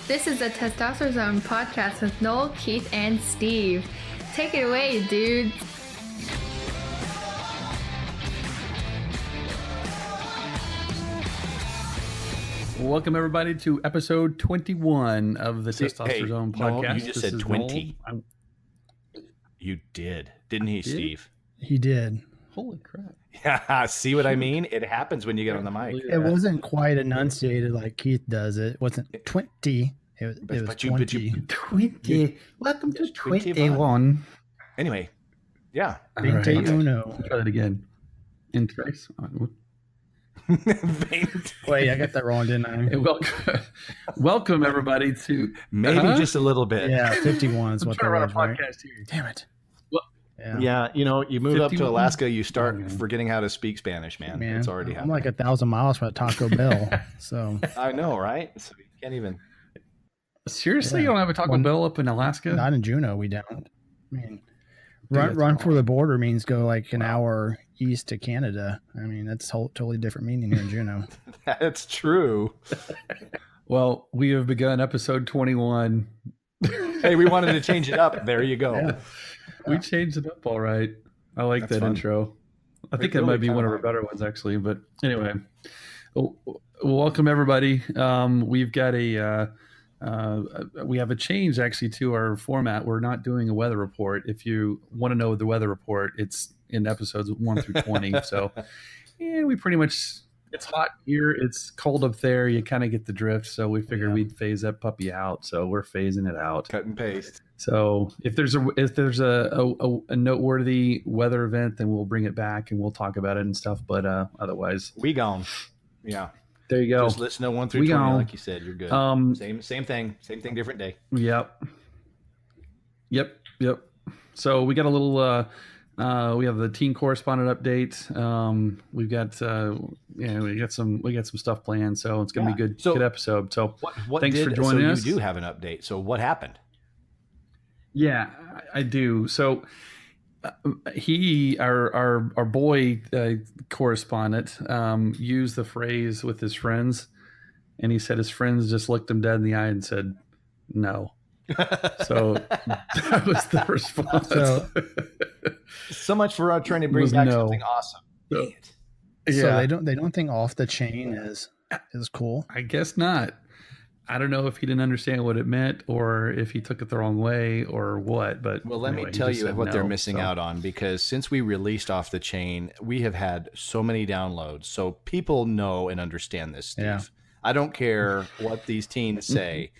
This is the Testosterone Podcast with Noel, Keith, and Steve. Take it away, dudes. Welcome, everybody, to episode 21 of the Testosterone Podcast. No, you just said 20. You did. Didn't he, Steve? He did. Holy crap. Yeah, see what I mean? It happens when you get on the mic. It wasn't quite enunciated like Keith does it. It wasn't 20. It was 20. 20. Welcome to 21. Anyway, yeah. 21. Try that again. In trace. Wait, I got that wrong, didn't I? Welcome everybody to maybe just a little bit. Yeah, 51 is what I'm that trying was, to run a podcast here. Damn it. Yeah, you know, you move up to 51? Alaska, you start forgetting how to speak Spanish, man. It's already I'm happening. like 1,000 miles from a Taco Bell. So I know, right? So you can't even. Seriously, you don't have a Taco Bell up in Alaska? not in Juneau, we don't. I mean, run for the border means go like an hour east to Canada. I mean, that's totally different meaning here in Juneau. That's true. Well, we have begun episode 21. Hey, we wanted to change it up. There you go. Yeah. We changed it up all right. I like That's that fun. intro. I think It that might really be kinda one of our might. better ones, actually. But anyway, welcome everybody. We've got we have a change actually to our format. We're not doing a weather report. If you want to know the weather report, it's in episodes 1 through 20. So yeah, we pretty much. It's hot here. It's cold up there. You kind of get the drift. So we figured we'd phase that puppy out. So we're phasing it out. Cut and paste. So if there's a noteworthy weather event, then we'll bring it back and we'll talk about it and stuff. But otherwise, We gone. Yeah. there you go. Just listen to 1 through We 20, gone. like you said. You're good. Same thing. Same thing, different day. Yep. So we got a little. We have the teen correspondent update. We've got we got some stuff planned. So it's gonna be Yeah. good. So good episode. So What thanks for joining us. You do have an update. So what happened? Yeah, I do. So our boy correspondent, used the phrase with his friends, and he said his friends just looked him dead in the eye and said, "No." So that was the response. So much for trying to bring Was back no. something awesome. So- Dang it. yeah, So they don't think off the chain is cool. I guess not. I don't know if he didn't understand what it meant or if he took it the wrong way or what. But Well, let anyway, me he tell just you said what they're no, missing so. out on, because since we released Off the Chain, we have had so many downloads. So people know and understand this, Steve. Yeah. I don't care what these teens say.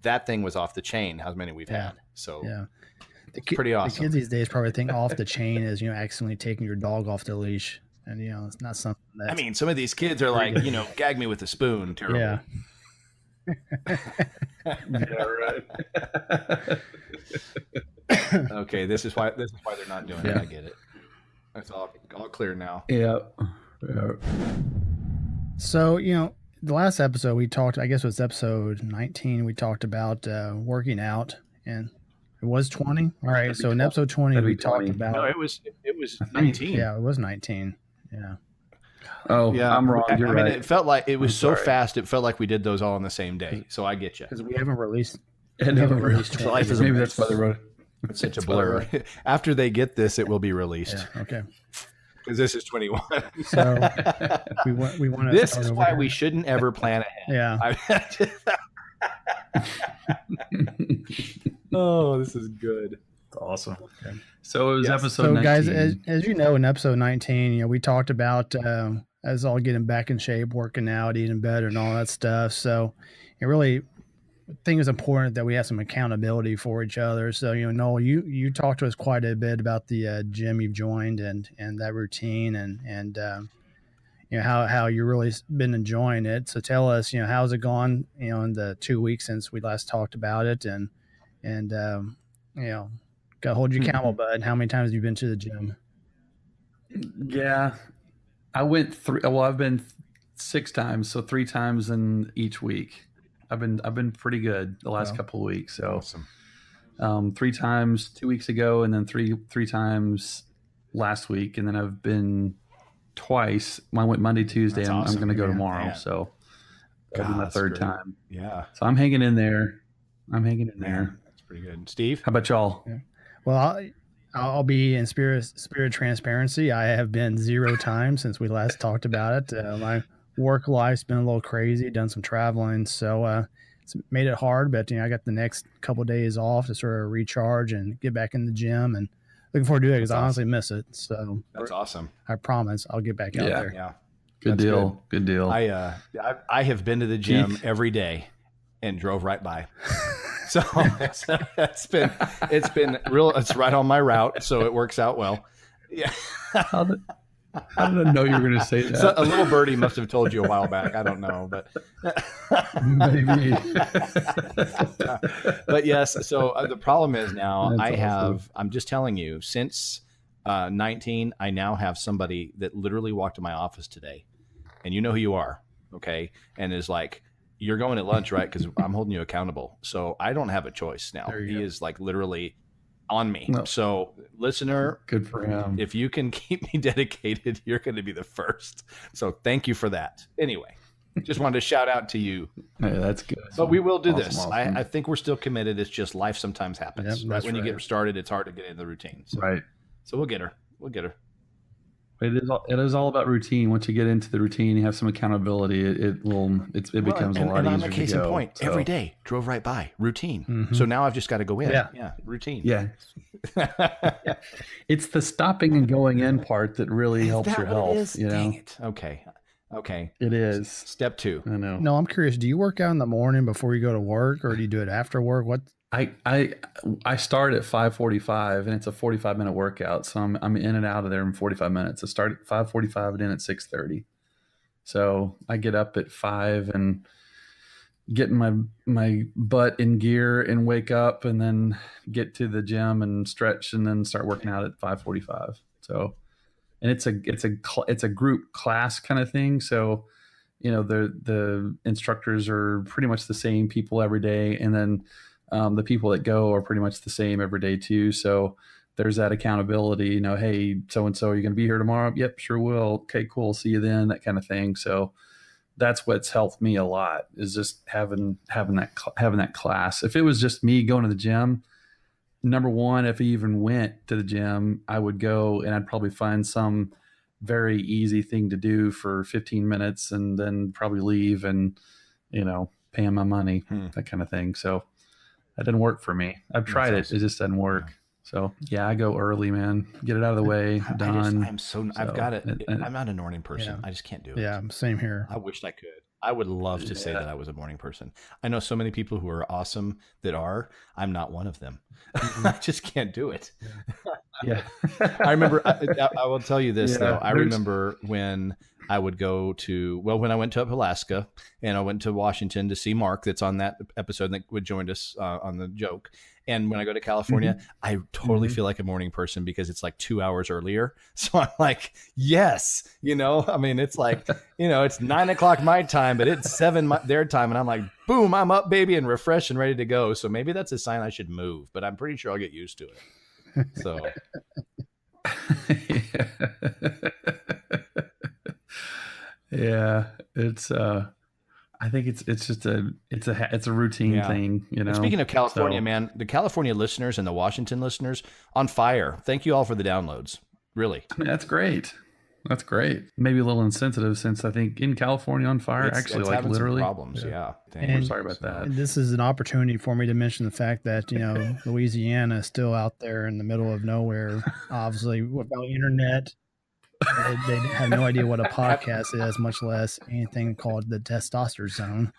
That thing was off the chain, how many we've had. So Yeah. pretty awesome. The kids these days probably think off the chain is, accidentally taking your dog off the leash. And, it's not something that. I mean, some of these kids are like, gag me with a spoon. Terrible. yeah. Yeah, right. Okay, this is why they're not doing it. Yeah. I get it. That's all clear now. Yeah. So, the last episode we talked, I guess it was episode 19, we talked about working out, and it was 20. All right. So in episode 20, That'd we be talked 20. about. No, it was 19. Yeah, it was 19. Yeah. Oh, Yeah, I'm wrong. You're I mean, right. it felt like it was I'm so sorry. fast. It felt like we did those all on the same day. So I get you. Because we haven't released. And We haven't released So 20. life is maybe that's why they wrote it. It's such a That's why they blur. wrote it. After they get this, it will be released Yeah. Okay. because this is 21. So we want to. This is why we shouldn't ever plan ahead. Yeah. Oh, this is good. Awesome. So it was Yes. episode So 19. guys, as you know, in episode 19, we talked about us all getting back in shape, working out, eating better, and all that stuff. So it really, I think it's important that we have some accountability for each other. So Noel, you talked to us quite a bit about the gym you've joined and that routine and how you really been enjoying it. So tell us, how's it gone? In the 2 weeks since we last talked about it, and got to hold you accountable, bud. How many times have you been to the gym? Yeah. I went I've been 6 times, so 3 times in each week. I've been pretty good the last couple of weeks. So Awesome. 3 times 2 weeks ago, and then three times last week, and then I've been twice. I went Monday, Tuesday. That's I'm awesome. going to go Yeah. tomorrow. Yeah. So That'll be my that's third great. time. Yeah. So I'm hanging in there. Man, that's pretty good. Steve? How about y'all? Yeah. Well, I'll be in spirit transparency. I have been 0 times since we last talked about it. My work life's been a little crazy. Done some traveling, so it's made it hard. But I got the next couple of days off to sort of recharge and get back in the gym, and looking forward to it because I honestly miss it. So That's awesome. I promise I'll get back out there. Yeah. Good That's deal. Good deal. I have been to the gym Keith? every day and drove right by. So it's been real. It's right on my route, so it works out well. Yeah. How did I know you were going to say that? So a little birdie must have told you a while back. I don't know, but Maybe. but yes. So the problem is now That's awesome. I'm just telling you, since 19, I now have somebody that literally walked to my office today, and you know who you are, okay? And is like, you're going at lunch, right? Because I'm holding you accountable. So I don't have a choice now. He is like literally on me. No. So listener, Good for him. if you can keep me dedicated, you're going to be the first. So thank you for that. Anyway, just wanted to shout out to you. Hey, that's good. But we will do Awesome, this. awesome. I think we're still committed. It's just life sometimes happens. Yep, right that's when you right. get started, it's hard to get into the routine. So, Right. so we'll get her. We'll get her. It is all about routine. Once you get into the routine, you have some accountability. It becomes a lot and easier I'm a case to in go. point. So, Every day, drove right by. Routine. Mhm. So now I've just got to go in. Yeah. Routine. Yeah. It's the stopping and going in part that really Is helps that your what it health. is? You know, Dang it. Okay. it is. Step 2. I know. No, I'm curious. Do you work out in the morning before you go to work, or do you do it after work? What? I start at 5:45 and it's a 45-minute workout, so I'm in and out of there in 45 minutes. I start at 5:45 and end at 6:30. So I get up at 5 and get my butt in gear and wake up and then get to the gym and stretch and then start working out at 5:45. So, and it's a group class kind of thing. So, the instructors are pretty much the same people every day, and then the people that go are pretty much the same every day too. So there's that accountability, hey, so-and-so, are you going to be here tomorrow? Yep, sure will. Okay, cool. See you then, that kind of thing. So that's what's helped me a lot, is just having that class. If it was just me going to the gym, number one, if I even went to the gym, I would go and I'd probably find some very easy thing to do for 15 minutes and then probably leave and, paying my money, that kind of thing. So that didn't work for me. I've tried it. It just doesn't work. So yeah, I go early, man. Get it out of the way. Done. I've got it. I'm not a morning person. I just can't do it. Yeah, same here. I wish I could. I would love to say that I was a morning person. I know so many people who are awesome that are. I'm not one of them. I just can't do it. Yeah. I remember, I will tell you this, though. I remember when I would go to, when I went to Alaska and I went to Washington to see Mark, that's on that episode that would join us on the joke. And when I go to California, I totally feel like a morning person because it's like 2 hours earlier. So I'm like, yes, it's like, it's 9 o'clock my time, but it's 7 their time. And I'm like, boom, I'm up, baby, and refreshed and ready to go. So maybe that's a sign I should move, but I'm pretty sure I'll get used to it. So. Yeah, it's I think it's just a routine thing, And speaking of California, man, the California listeners and the Washington listeners on fire. Thank you all for the downloads. Really. I mean, that's great. That's great. Maybe a little insensitive since I think in California on fire, It's like literally problems. Yeah. We're sorry about that. And this is an opportunity for me to mention the fact that, Louisiana is still out there in the middle of nowhere, obviously without internet. They have no idea what a podcast is, much less anything called the testosterone zone.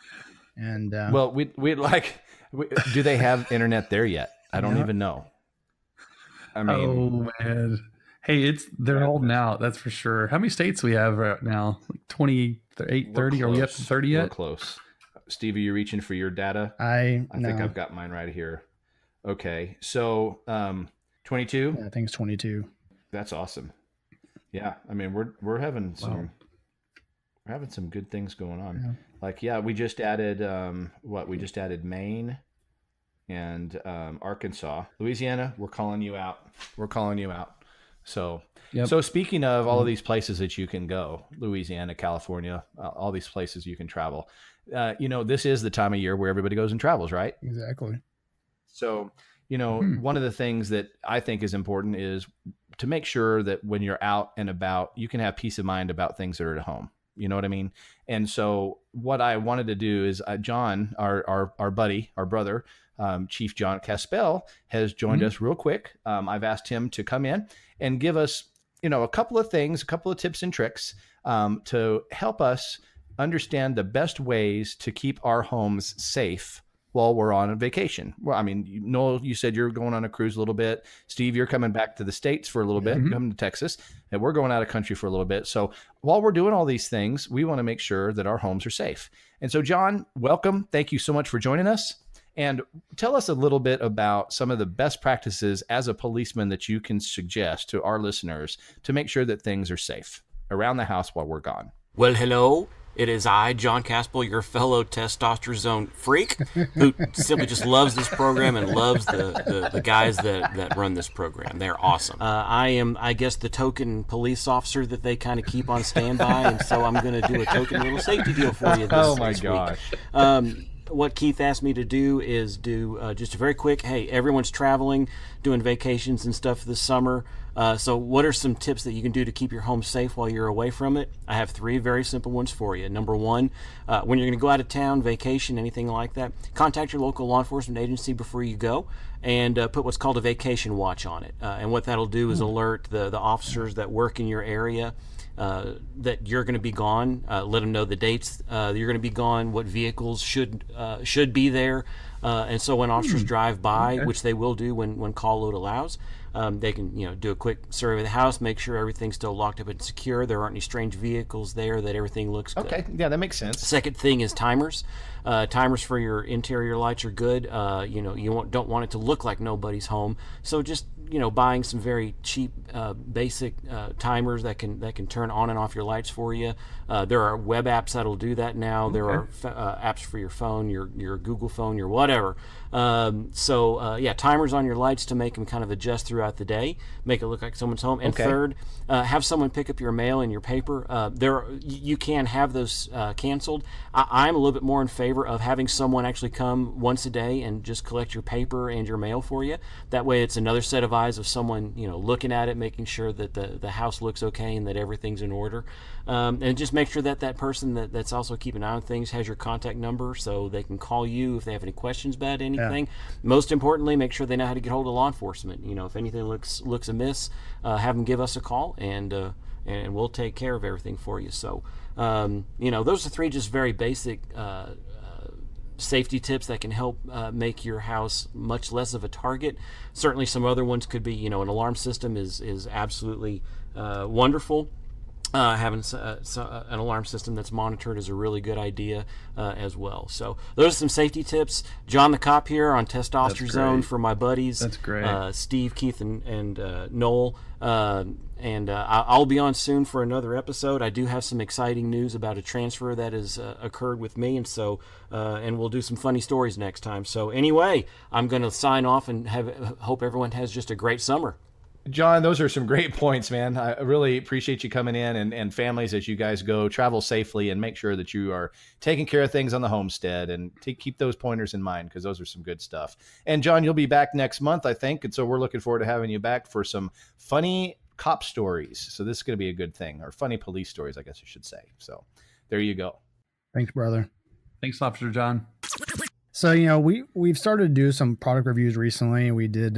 And well, do they have internet there yet? I don't even know. I mean, oh man, hey, they're holding out. That's for sure. How many states we have right now? Like 28, 30. Are we up to 30 yet? We're close. Steve, are you reaching for your data? I think I've got mine right here. Okay, so 22. I think it's 22. That's awesome. Yeah, I mean we're having some good things going on. Yeah. We just added we just added Maine and Arkansas. Louisiana, we're calling you out. So, Yep. so speaking of all of these places that you can go, Louisiana, California, all these places you can travel, this is the time of year where everybody goes and travels, right? Exactly. So, one of the things that I think is important is to make sure that when you're out and about, you can have peace of mind about things that are at home. You know what I mean? And so what I wanted to do is John, our buddy, our brother, Chief Jon Caspell, has joined us real quick. I've asked him to come in and give us, a couple of things, a couple of tips and tricks to help us understand the best ways to keep our homes safe while we're on a vacation. Well, I mean, Noel, you said you're going on a cruise a little bit. Steve, you're coming back to the States for a little bit, coming to Texas, and we're going out of country for a little bit. So while we're doing all these things, we want to make sure that our homes are safe. And so, John, welcome. Thank you so much for joining us. And tell us a little bit about some of the best practices as a policeman that you can suggest to our listeners to make sure that things are safe around the house while we're gone. Well, hello. It is I, Jon Caspell, your fellow testosterone freak, who simply just loves this program and loves the guys that run this program. They're awesome. I am, I guess, the token police officer that they kind of keep on standby, and so I'm going to do a token little safety deal for you this week. What Keith asked me to do is do just a very quick, hey, everyone's traveling, doing vacations and stuff this summer. So what are some tips that you can do to keep your home safe while you're away from it? I have 3 very simple ones for you. Number 1, when you're going to go out of town, vacation, anything like that, contact your local law enforcement agency before you go and put what's called a vacation watch on it. And what that'll do is alert the officers that work in your area that you're going to be gone. Let them know the dates you're going to be gone, what vehicles should be there, and so when officers drive by, which they will do when call load allows, they can do a quick survey of the house, make sure everything's still locked up and secure. There aren't any strange vehicles there. That everything looks good. Okay, yeah, that makes sense. Second thing is timers. Timers for your interior lights are good. You don't want it to look like nobody's home, so just buying some very cheap basic timers that can turn on and off your lights for you. There are web apps that'll do that now. There are apps for your phone, your Google phone, your whatever. Timers on your lights to make them kind of adjust throughout the day, make it look like someone's home. And third, have someone pick up your mail and your paper. You can have those canceled. I'm a little bit more in favor of having someone actually come once a day and just collect your paper and your mail for you. That way it's another set of eyes of someone looking at it, making sure that the house looks okay and that everything's in order. And just make sure that person that's also keeping an eye on things has your contact number so they can call you if they have any questions about anything. Most importantly, make sure they know how to get hold of law enforcement. If anything looks amiss, have them give us a call and we'll take care of everything for you. So those are 3 just very basic safety tips that can help make your house much less of a target. Certainly some other ones could be, an alarm system is absolutely wonderful. Having an alarm system that's monitored is a really good idea as well. So those are some safety tips. John the Cop here on Testosterone for my buddies. That's great. Steve, Keith, and Noel. I'll be on soon for another episode. I do have some exciting news about a transfer that has occurred with me, and so and we'll do some funny stories next time. So anyway, I'm going to sign off and hope everyone has just a great summer. John, those are some great points, man. I really appreciate you coming in and families as you guys go travel safely and make sure that you are taking care of things on the homestead and keep those pointers in mind because those are some good stuff. And John, you'll be back next month, I think. And so we're looking forward to having you back for some funny cop stories. So this is going to be a good thing, or funny police stories, I guess I should say. So there you go. Thanks, brother. Thanks, Officer John. So, we've started to do some product reviews recently. We did,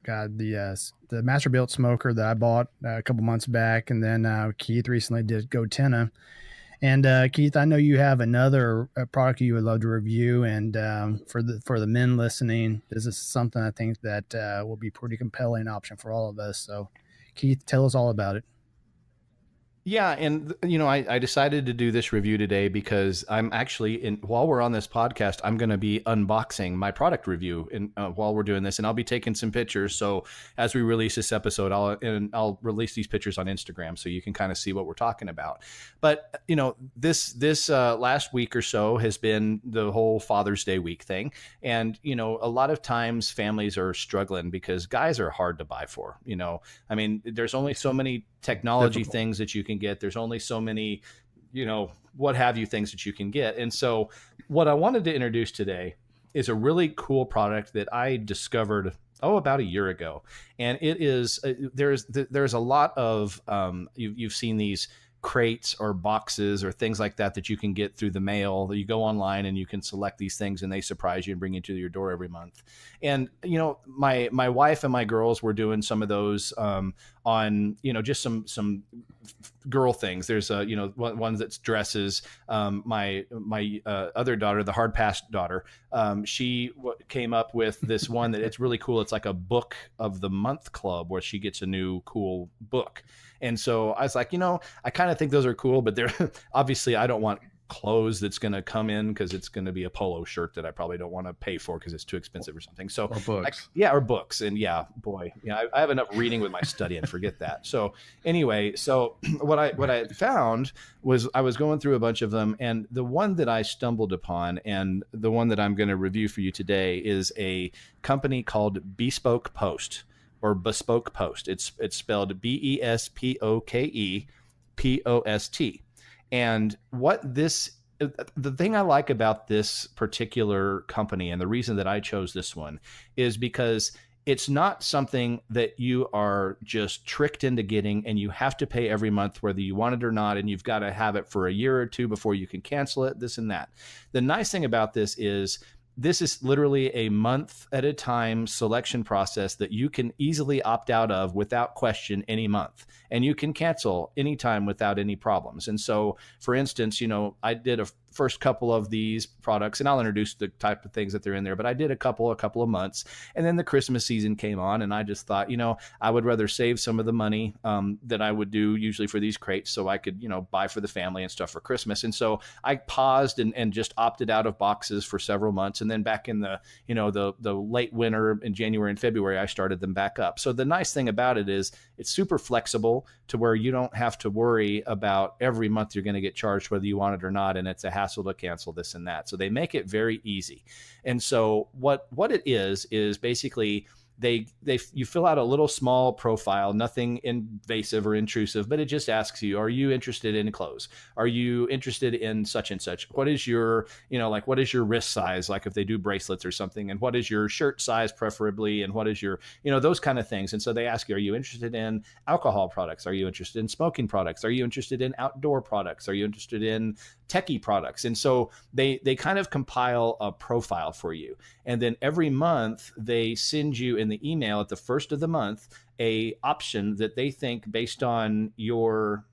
got the Master Built Smoker that I bought a couple months back, and then Keith recently did Gotenna. And Keith, I know you have another product you would love to review, and for the men listening, this is something I think that will be pretty compelling option for all of us. So, Keith, tell us all about it. Yeah, and I decided to do this review today because I'm actually while we're on this podcast, I'm going to be unboxing my product review while we're doing this, and I'll be taking some pictures. So as we release this episode, I'll release these pictures on Instagram so you can kind of see what we're talking about. But this last week or so has been the whole Father's Day week thing, and a lot of times families are struggling because guys are hard to buy for. I mean, there's only so many technology things that you can get. There's only so many, what have you things that you can get. And so what I wanted to introduce today is a really cool product that I discovered about a year ago. And it is, there's a lot of, you've seen these crates or boxes or things like that you can get through the mail. You go online and you can select these things and they surprise you and bring you to your door every month. And my wife and my girls were doing some of those on just some girl things. There's one that's dresses. My other daughter, the hard pass daughter, she came up with this one that it's really cool. It's like a book of the month club where she gets a new cool book. And so I was like, I kind of think those are cool, but they're obviously I don't want clothes that's going to come in because it's going to be a polo shirt that I probably don't want to pay for because it's too expensive or something. So or books. Or books. And I have enough reading with my study and forget that. So anyway, what I found was I was going through a bunch of them, and the one that I stumbled upon and the one that I'm going to review for you today is a company called Bespoke Post. Or Bespoke Post. It's spelled BESPOKEPOST. And the thing I like about this particular company and the reason that I chose this one is because it's not something that you are just tricked into getting and you have to pay every month whether you want it or not, and you've got to have it for a year or two before you can cancel it, this and that. The nice thing about this is literally a month at a time selection process that you can easily opt out of without question any month. And you can cancel anytime without any problems. And so, for instance, I did a first couple of these products, and I'll introduce the type of things that they're in there, but I did a couple of months, and then the Christmas season came on, and I just thought, I would rather save some of the money that I would do usually for these crates so I could, buy for the family and stuff for Christmas. And so I paused and just opted out of boxes for several months. And then back in the late winter in January and February, I started them back up. So the nice thing about it is it's super flexible to where you don't have to worry about every month you're going to get charged whether you want it or not. And it's a hassle to cancel this and that. So they make it very easy. And so what it is basically you fill out a little small profile, nothing invasive or intrusive, but it just asks you, are you interested in clothes? Are you interested in such and such? What is your, what is your wrist size? Like if they do bracelets or something, and what is your shirt size preferably? And what is your, those kind of things. And so they ask you, are you interested in alcohol products? Are you interested in smoking products? Are you interested in outdoor products? Are you interested in techie products? And so they kind of compile a profile for you. And then every month they send you in the email at the first of the month a option that they think based on your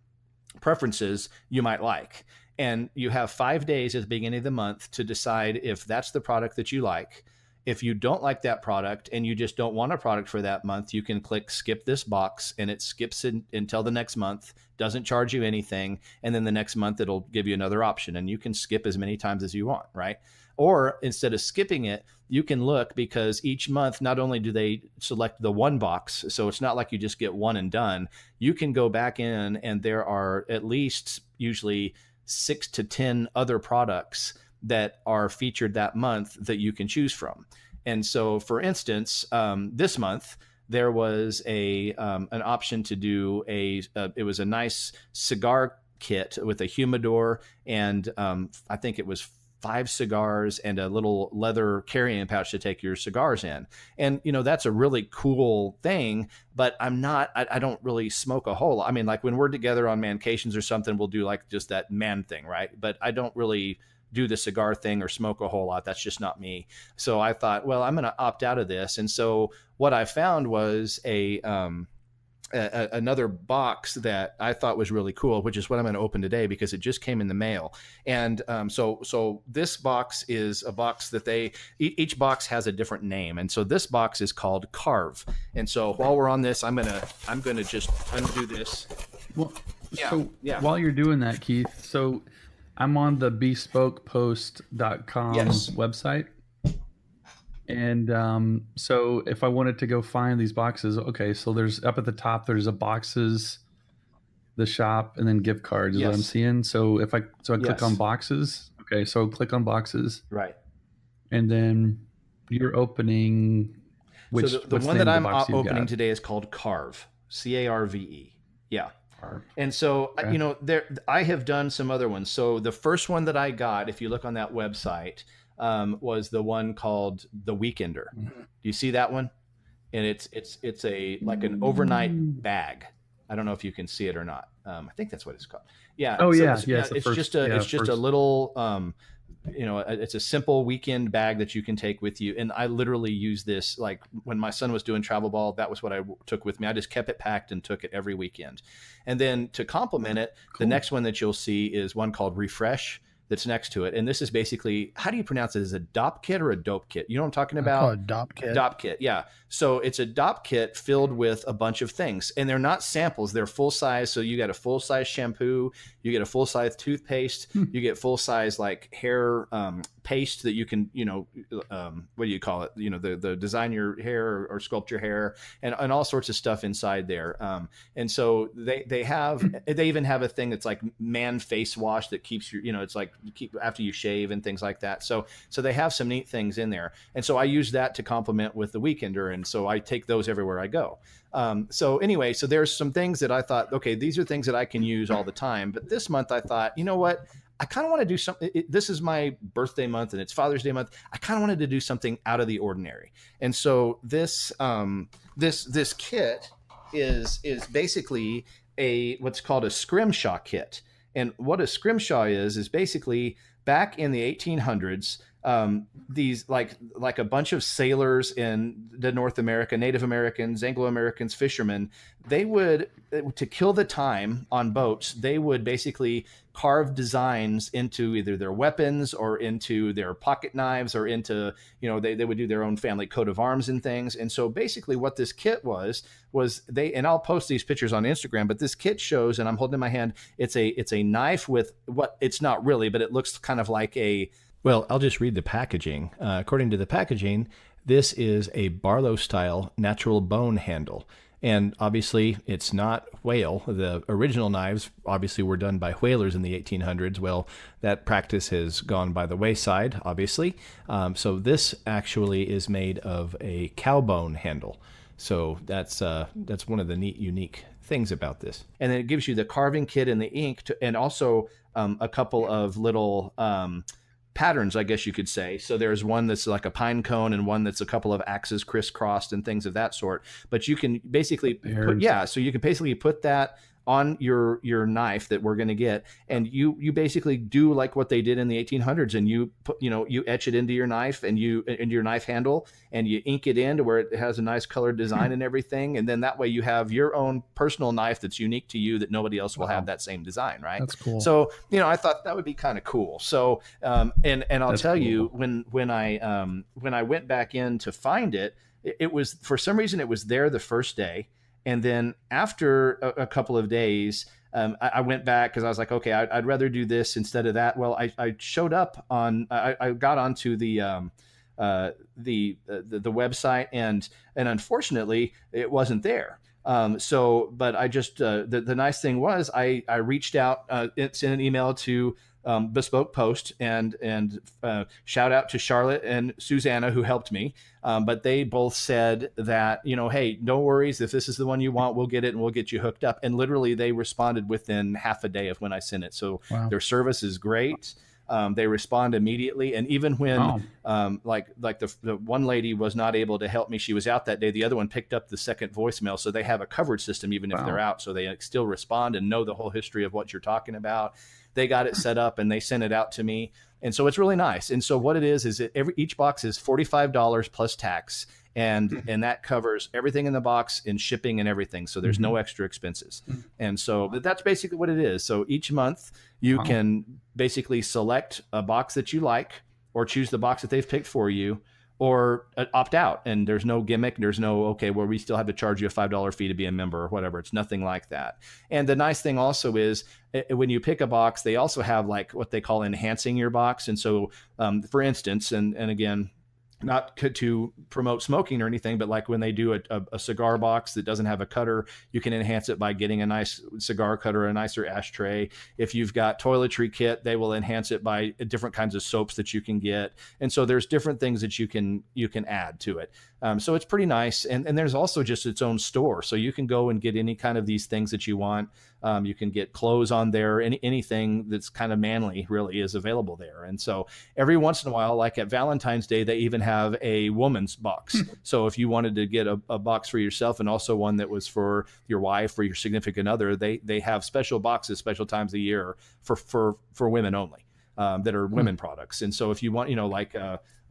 preferences you might like. And you have 5 days at the beginning of the month to decide if that's the product that you like. If you don't like that product and you just don't want a product for that month, you can click skip this box, and it skips until the next month, doesn't charge you anything. And then the next month it'll give you another option, and you can skip as many times as you want, right? Or instead of skipping it, you can look, because each month, not only do they select the one box, so it's not like you just get one and done, you can go back in and there are at least usually 6 to 10 other products that are featured that month that you can choose from. And so, for instance, this month there was an option to do it was a nice cigar kit with a humidor and I think it was 5 cigars and a little leather carrying pouch to take your cigars in. And, that's a really cool thing, but I don't really smoke a whole lot. I mean, like when we're together on mancations or something, we'll do like just that man thing, right? But I don't really do the cigar thing or smoke a whole lot. That's just not me. So I thought, well, I'm going to opt out of this. And so what I found was another box that I thought was really cool, which is what I'm going to open today because it just came in the mail. And so this box is a box that each box has a different name. And so this box is called Carve. And so while we're on this, I'm going to just undo this. Well, So while you're doing that, Keith, so I'm on the bespokepost.com website. And so if I wanted to go find these boxes, okay, so there's up at the top, there's a boxes, the shop, and then gift cards is what I'm seeing. So if I click on boxes, okay, so click on boxes. Right. And then you're opening which so the one that I'm opening today is called Carve, Carve. Yeah. Carve. And so, I have done some other ones. So the first one that I got, if you look on that website, was the one called The Weekender. Do you see that one? And it's a like an overnight bag. I don't know if you can see it or not. I think that's what it's called. Yeah. Oh, so it's just a little it's a simple weekend bag that you can take with you. And I literally use this, like when my son was doing travel ball, that was what I took with me. I just kept it packed and took it every weekend. And then to complement it, the next one that you'll see is one called Refresh that's next to it. And this is basically, how do you pronounce it? Is it a DOP kit or a dope kit? You know what I'm talking about? I call it DOP kit. DOP kit, yeah. So it's a DOP kit filled with a bunch of things. And they're not samples. They're full size. So you get a full size shampoo. You get a full size toothpaste. You get full size like hair paste that you can, what do you call it? The design your hair or sculpt your hair and all sorts of stuff inside there. And so they even have a thing that's like man face wash that keeps your, it's like keep after you shave and things like that. So they have some neat things in there. And so I use that to complement with the Weekender. And so I take those everywhere I go. So anyway, so there's some things that I thought, okay, these are things that I can use all the time. But this month I thought, you know what? I kind of want to do something. This is my birthday month and it's Father's Day month. I kind of wanted to do something out of the ordinary. And so this kit is basically what's called a scrimshaw kit. And what a scrimshaw is basically back in the 1800s, these like a bunch of sailors in the North America, Native Americans, Anglo-Americans, fishermen, they would, to kill the time on boats, they would basically carve designs into either their weapons or into their pocket knives or into, they would do their own family coat of arms and things. And so basically what this kit was and I'll post these pictures on Instagram, but this kit shows, and I'm holding in my hand, it's a knife with what it's not really, but it looks kind of like well, I'll just read the packaging. According to the packaging, this is a Barlow-style natural bone handle. And obviously, it's not whale. The original knives obviously were done by whalers in the 1800s. Well, that practice has gone by the wayside, obviously. So this actually is made of a cow bone handle. So that's one of the neat, unique things about this. And then it gives you the carving kit and the ink, and also a couple of little patterns, I guess you could say. So there's one that's like a pine cone and one that's a couple of axes crisscrossed and things of that sort. But you can basically put that on your knife that we're going to get, and you basically do like what they did in the 1800s, and you put, you etch it into your knife and into your knife handle, and you ink it in to where it has a nice colored design and everything, and then that way you have your own personal knife that's unique to you that nobody else will have that same design, right? That's cool. So I thought that would be kind of cool. So and I'll tell you, when I went back in to find it, it was, for some reason it was there the first day. And then after a couple of days, I went back because I was like, okay, I'd rather do this instead of that. Well, I showed up on, I got onto the website, and unfortunately it wasn't there. But I just, the nice thing was I reached out, sent an email to Bespoke Post and shout out to Charlotte and Susanna who helped me. But they both said that, hey, no worries. If this is the one you want, we'll get it and we'll get you hooked up. And literally they responded within half a day of when I sent it. So Their service is great. They respond immediately. And even when like the one lady was not able to help me, she was out that day, the other one picked up the second voicemail. So they have a coverage system even if they're out. So they still respond and know the whole history of what you're talking about. They got it set up and they sent it out to me. And so it's really nice. And so what it is each box is $45 plus tax. And that covers everything in the box and shipping and everything. So there's no extra expenses. And so that's basically what it is. So each month you can basically select a box that you like or choose the box that they've picked for you. or opt out, and there's no gimmick. There's no, okay, well, we still have to charge you a $5 fee to be a member or whatever. It's nothing like that. And the nice thing also is when you pick a box, they also have like what they call enhancing your box. And so for instance, and again, not to promote smoking or anything, but like when they do a cigar box that doesn't have a cutter, you can enhance it by getting a nice cigar cutter, a nicer ashtray. If you've got toiletry kit, they will enhance it by different kinds of soaps that you can get. And so there's different things that you can add to it. So it's pretty nice. And there's also just its own store. So you can go and get any kind of these things that you want. You can get clothes on there. Anything that's kind of manly really is available there. And so every once in a while, like at Valentine's Day, they even have a woman's box. So if you wanted to get a box for yourself and also one that was for your wife or your significant other, they have special boxes, special times a year for women only, that are women products. And so if you want, like,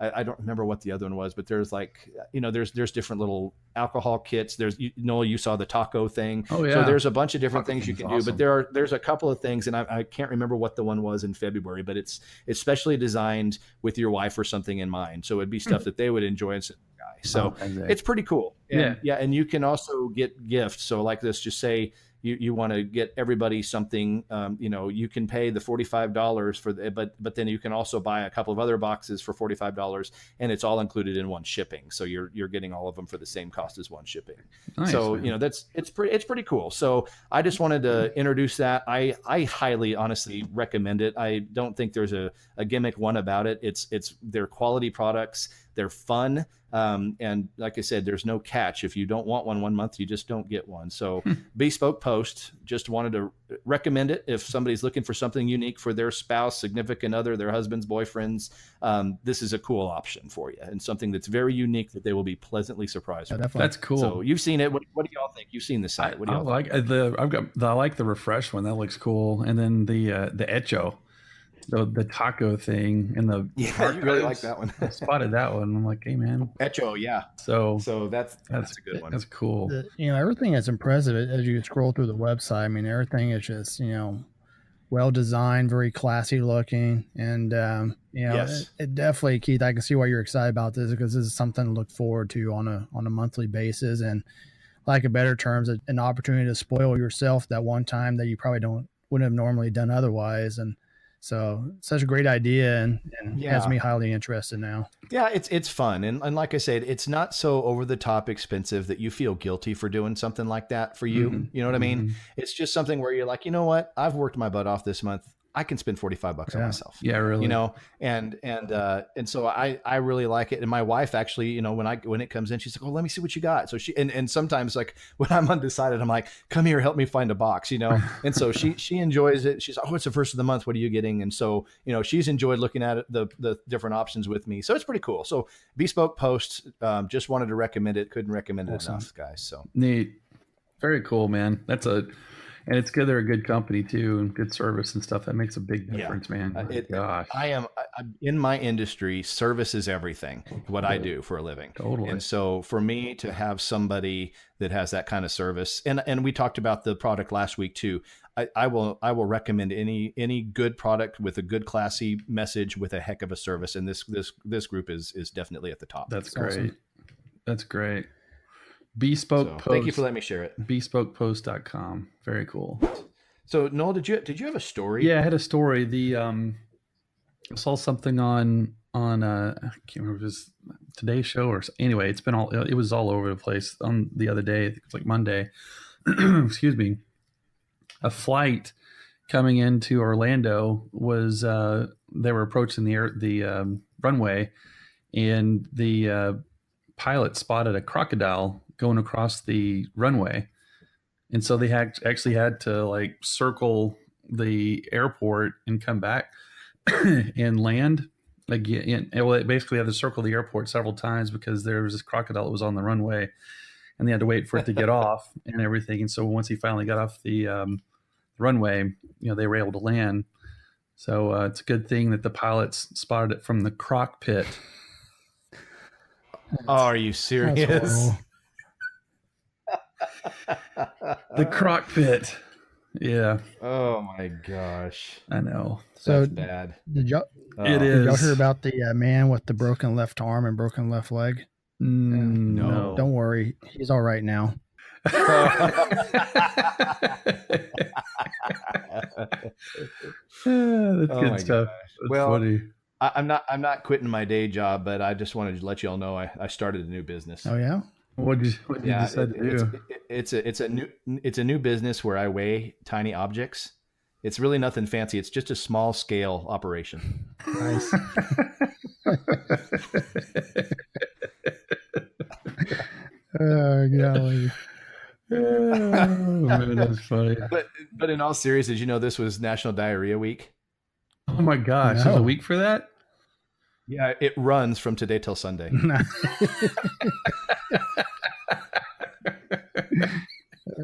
I don't remember what the other one was, but there's like, there's different little alcohol kits. There's, Noel, you saw the taco thing. Oh, yeah. So there's a bunch of different things you can awesome. do, but there's a couple of things, and I can't remember what the one was in February, but it's specially designed with your wife or something in mind. So it'd be stuff that they would enjoy. So it's pretty cool. And, yeah. And you can also get gifts. So like this, just say, you want to get everybody something, you can pay the $45 for but then you can also buy a couple of other boxes for $45, and it's all included in one shipping. So you're getting all of them for the same cost as one shipping. Nice, so, man. It's pretty cool. So I just wanted to introduce that. I highly, honestly recommend it. I don't think there's a gimmick one about it. It's their quality products. They're fun. And like I said, there's no catch. If you don't want one month, you just don't get one. So Bespoke Post, just wanted to recommend it. If somebody's looking for something unique for their spouse, significant other, their husbands, boyfriends, this is a cool option for you, and something that's very unique that they will be pleasantly surprised with. That's cool. So you've seen it. What do y'all think? You've seen the site. What do y'all think? I like the refresh one. That looks cool. And then the Echo. The taco thing and the I really like that one. I spotted that one. I'm like, hey man, Echo, yeah. So that's a good one. That's cool. Everything is impressive as you scroll through the website. I mean, everything is just well designed, very classy looking, and yes. it definitely, Keith, I can see why you're excited about this, because this is something to look forward to on a monthly basis, and like a better terms, an opportunity to spoil yourself that one time that you probably wouldn't have normally done otherwise. And so such a great idea, and has me highly interested now. Yeah, it's fun. And like I said, it's not so over the top expensive that you feel guilty for doing something like that for you. Mm-hmm. You know what I mean? It's just something where you're like, you know what? I've worked my butt off this month. I can spend $45 on myself. Yeah, really. And so I really like it. And my wife actually, when it comes in, she's like, oh, let me see what you got. So she, and sometimes like when I'm undecided, I'm like, come here, help me find a box, And so she enjoys it. She's, oh, it's the first of the month. What are you getting? And so, she's enjoyed looking at it, the different options with me. So it's pretty cool. So Bespoke Post, just wanted to recommend it. Couldn't recommend it enough, guys. So neat. Very cool, man. And it's good. They're a good company too, and good service and stuff. That makes a big difference, man. Gosh, I'm in my industry. Service is everything. What I do for a living. Totally. And so for me to have somebody that has that kind of service, and we talked about the product last week too. I will recommend any good product with a good classy message with a heck of a service. And this group is definitely at the top. That's great. Awesome. That's great. Bespoke Post. Thank you for letting me share it. BespokePost.com. Very cool. So Noel, did you have a story? Yeah, I had a story. I saw something on I can't remember if it was Today's Show or anyway. It was all over the place on the other day. I think it was like Monday. Excuse me. A flight coming into Orlando was they were approaching the runway, and the pilot spotted a crocodile going across the runway, and so they actually had to like circle the airport and come back and land again. Well, they basically had to circle the airport several times because there was this crocodile that was on the runway, and they had to wait for it to get off and everything. And so once he finally got off the runway, they were able to land. So it's a good thing that the pilots spotted it from the croc pit. Oh, are you serious? The croc pit. Yeah, Oh my gosh. I know. So That's bad. did y'all It did y'all is. hear about the man with the broken left arm and broken left leg? No. Don't worry, he's all right now. That's Oh good my stuff. gosh. That's Well, funny. I'm not quitting my day job, but I just wanted to let you all know I started a new business. Oh yeah. What did you decide to do? It's a new business where I weigh tiny objects. It's really nothing fancy. It's just a small scale operation. Nice. Oh golly. Oh, man, that's funny. But in all seriousness, this was National Diarrhea Week. Oh my gosh, there's a week for that? Yeah, it runs from today till Sunday.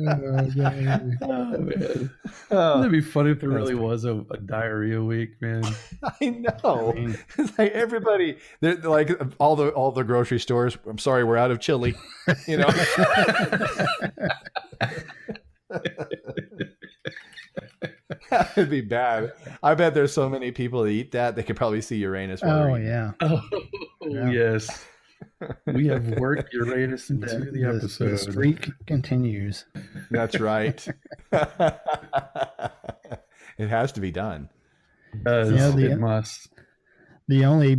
Oh, man. That'd be funny if there really was a diarrhea week, man. I know. It's like everybody, they're like all the grocery stores. I'm sorry, we're out of chili. That'd be bad. I bet there's so many people that eat that they could probably see Uranus. Oh yeah. Oh yes. We have worked Uranus into the episode. The streak continues. That's right. It has to be done. It does. It must. The only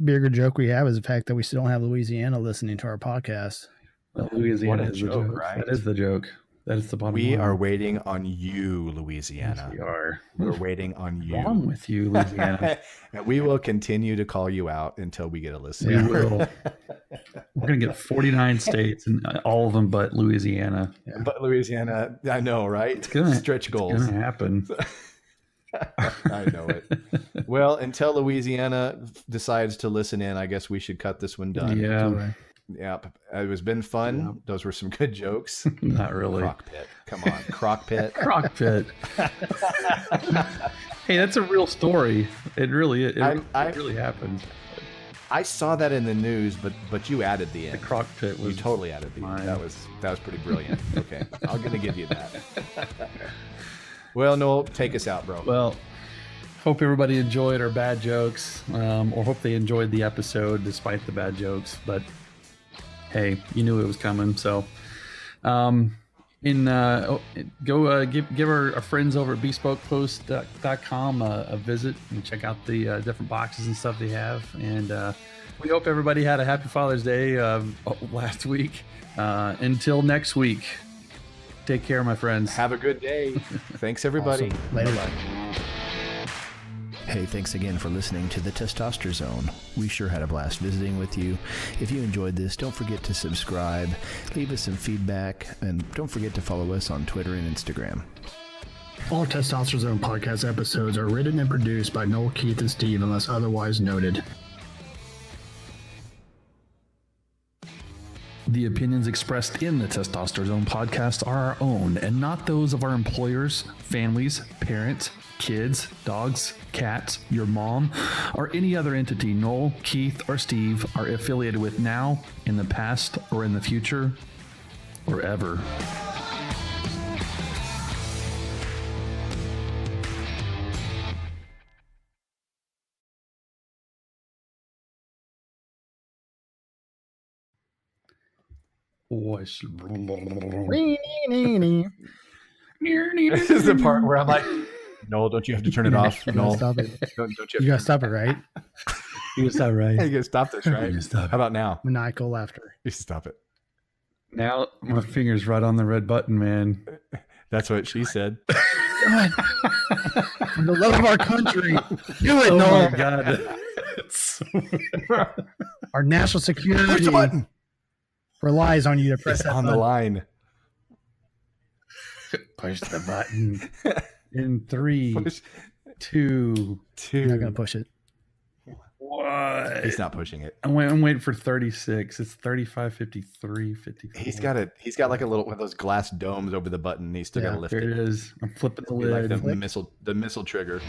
bigger joke we have is the fact that we still don't have Louisiana listening to our podcast. Well, Louisiana is the joke, right? That is the joke. That is the bottom line. We are waiting on you, Louisiana. Yes, we are. We're waiting on you. What's wrong with you, Louisiana? And we will continue to call you out until we get a listen. We will. We're going to get 49 states, and all of them but Louisiana. Yeah. But Louisiana, I know, right? It's going to stretch goals. It's going to happen. I know it. Well, until Louisiana decides to listen in, I guess we should cut this one done. Yeah. Yeah, it was been fun. Yeah. Those were some good jokes. Not really. Crockpit. Come on, Crockpit. Crockpit. Hey, that's a real story. It really it really happened. I saw that in the news, but you added the end. The Crockpit was. You totally added the end. That was pretty brilliant. Okay, I'm gonna give you that. Well, Noel, take us out, bro. Well, hope everybody enjoyed our bad jokes, or hope they enjoyed the episode despite the bad jokes. But hey, you knew it was coming, so go give our friends over at bespokepost.com a visit and check out the different boxes and stuff they have. And we hope everybody had a happy Father's Day last week. Until next week, take care, my friends. Have a good day. Thanks, everybody. Awesome. Later. Bye. Hey, thanks again for listening to the Testosterone Zone. We sure had a blast visiting with you. If you enjoyed this, don't forget to subscribe, leave us some feedback, and don't forget to follow us on Twitter and Instagram. All Testosterone Zone podcast episodes are written and produced by Noel, Keith, and Steve unless otherwise noted. The opinions expressed in the Testosterone Zone podcast are our own and not those of our employers, families, parents, kids, dogs, cats, your mom, or any other entity Noel, Keith, or Steve are affiliated with now, in the past, or in the future, or ever. This is the part where I'm like, Noel, don't you have to turn it off? Noel, stop it. Don't You gotta stop it, right? You gotta stop it, right? You gotta stop this, right? How about now? Maniacal laughter. You stop it. Now my finger's right on the red button, man. That's what she said. God. For the love of our country, do it, Oh Noel. my God. Our national security Push the button. relies on you to press It's that on button. the line. Push the button. In 3, Push 2. You're not gonna push it. What? He's not pushing it. I'm waiting for 36. It's 35, 53, 54. He's got like a little one of those glass domes over the button. And he's still got to lift There it. it is. I'm flipping the Like lid. the missile trigger.